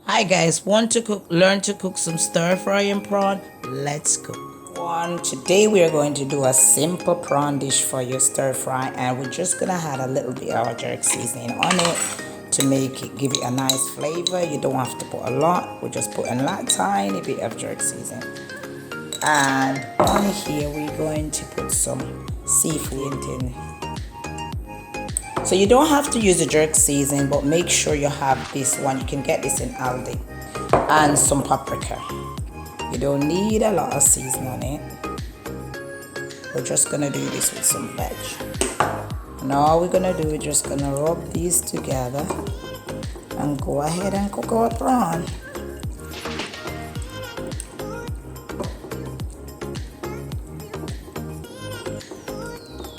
Hi guys, want to learn to cook some stir frying prawn? Let's cook. Today we are going to do a simple prawn dish for your stir fry, and we're just gonna add a little bit of jerk seasoning on it to give it a nice flavor. You don't have to put a lot. We're just putting a tiny bit of jerk seasoning. And on here we're going to put some seafood in. So you don't have to use the jerk seasoning, but make sure you have this one. You can get this in Aldi. And some paprika. You don't need a lot of seasoning on it. We're just gonna do this with some veg. And all we're gonna do is just gonna rub these together and go ahead and cook our prawn.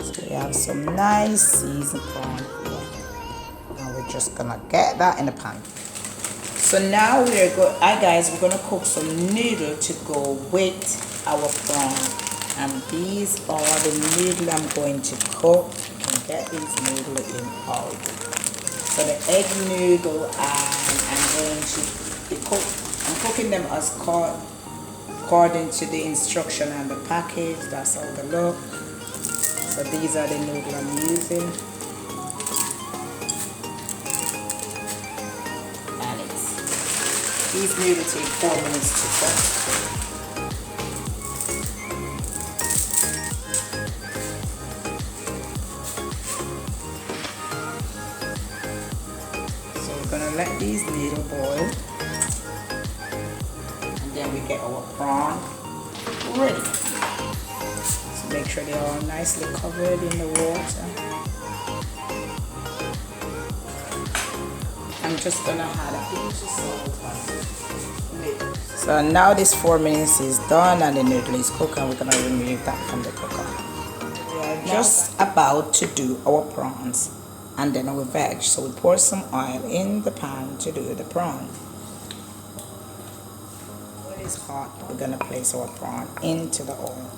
So we have some nice seasoned prawn here. And we're just gonna get that in the pan. So now we're gonna cook some noodle to go with our prawn. And these are the noodle I'm going to cook. You can get these noodle in Aldi. So the egg noodle, I'm cooking them as according to the instruction and the package. That's how they look. So these are the noodle I'm using. These noodles take 4 minutes to cook. So we're gonna let these noodles boil, and then we get our prawn ready. So make sure they're all nicely covered in the water. I'm just gonna add a pinch of salt on it. So now this 4 minutes is done and the noodle is cooked, and we're gonna remove that from the cooker. We are just about to do our prawns and then our veg. So we pour some oil in the pan to do the prawn. When it's hot, we're gonna place our prawn into the oil.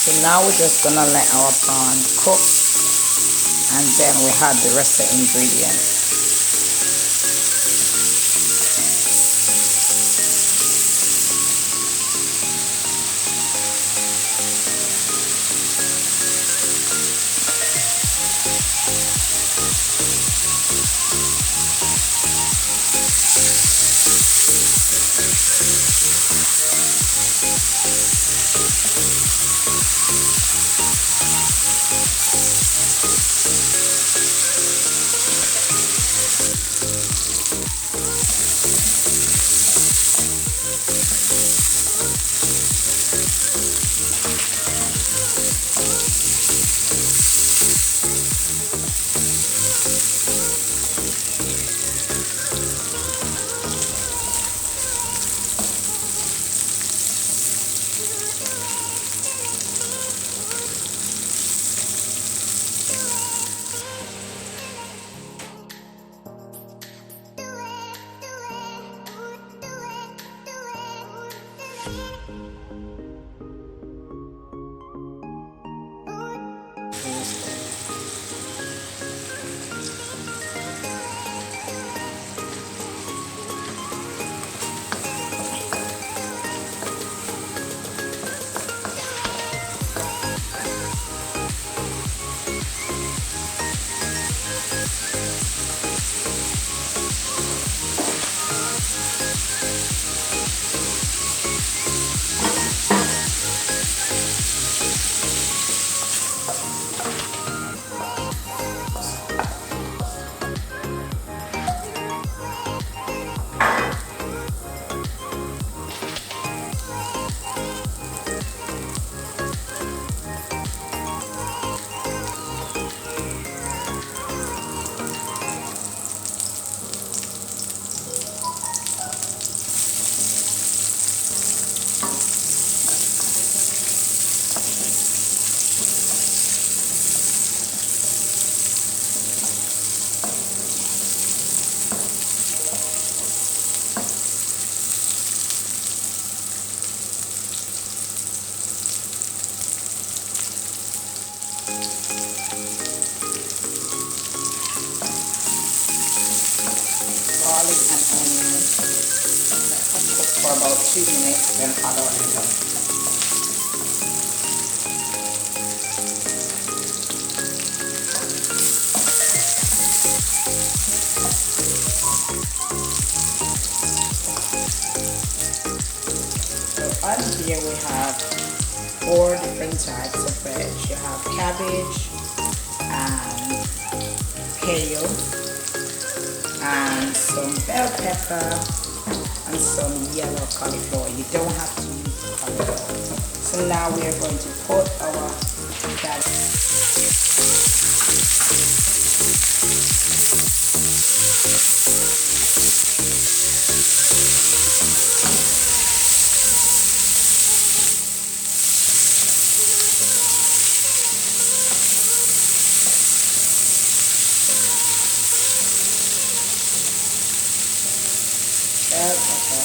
So now we're just gonna let our prawn cook, and then we add the rest of the ingredients. for about 2 minutes, then add our noodle. So on here we have 4 different types of veg. You have cabbage and kale and some bell pepper and some yellow cauliflower. You don't have to use cauliflower. So now we are going to put our cabbage. Bell pepper.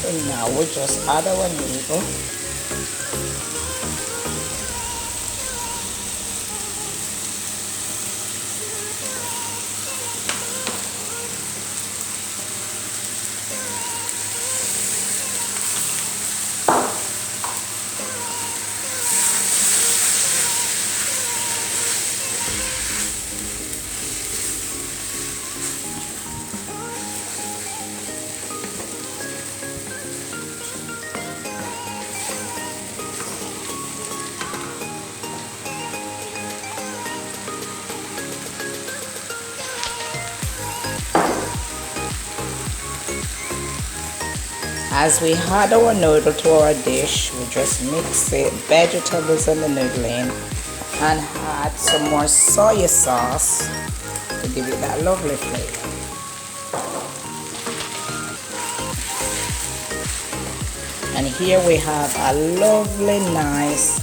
So now we just add our noodle. As we add our noodle to our dish, we just mix the vegetables and the noodle in and add some more soy sauce to give it that lovely flavor. And here we have a lovely nice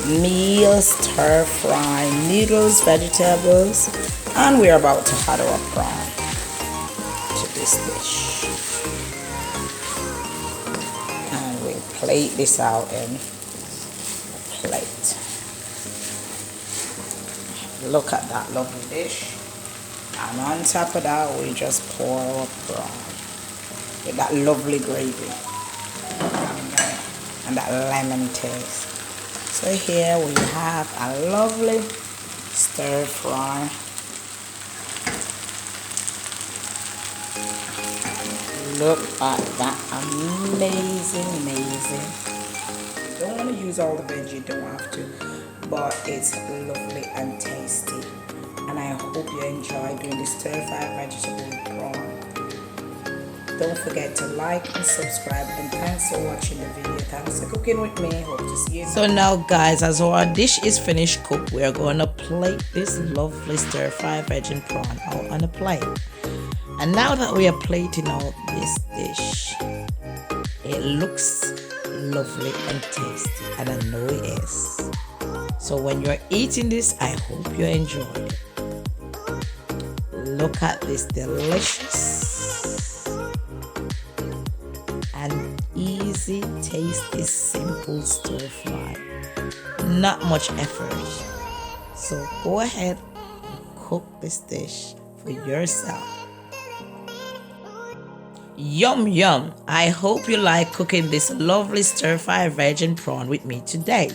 meal stir fry noodles, vegetables, and we're about to add our prawn to this dish. Plate this out in a plate. Look at that lovely dish. And on top of that, we just pour our prawn with that lovely gravy and that lemon taste. So here we have a lovely stir fry. Look at that amazing don't want to use all the veggie, you don't have to, but it's lovely and tasty. And I hope you enjoy doing this stir-fry vegetable with prawn. Don't forget to like and subscribe, and thanks for watching the video. Thanks for cooking with me. Hope to see you. So now guys, as our dish is finished cooked, we are going to plate this lovely stir-fry veg and prawn out on a plate. And now that we are plating out this dish, it looks lovely and tasty, and I know it is. So when you're eating this, I hope you enjoy it. Look at this delicious and easy, tasty, simple stir fry. Not much effort. So go ahead and cook this dish for yourself. Yum yum! I hope you like cooking this lovely stir fry veg and prawn with me today.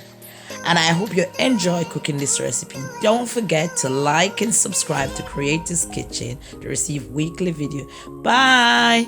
And I hope you enjoy cooking this recipe. Don't forget to like and subscribe to Creative's Kitchen to receive weekly video. Bye!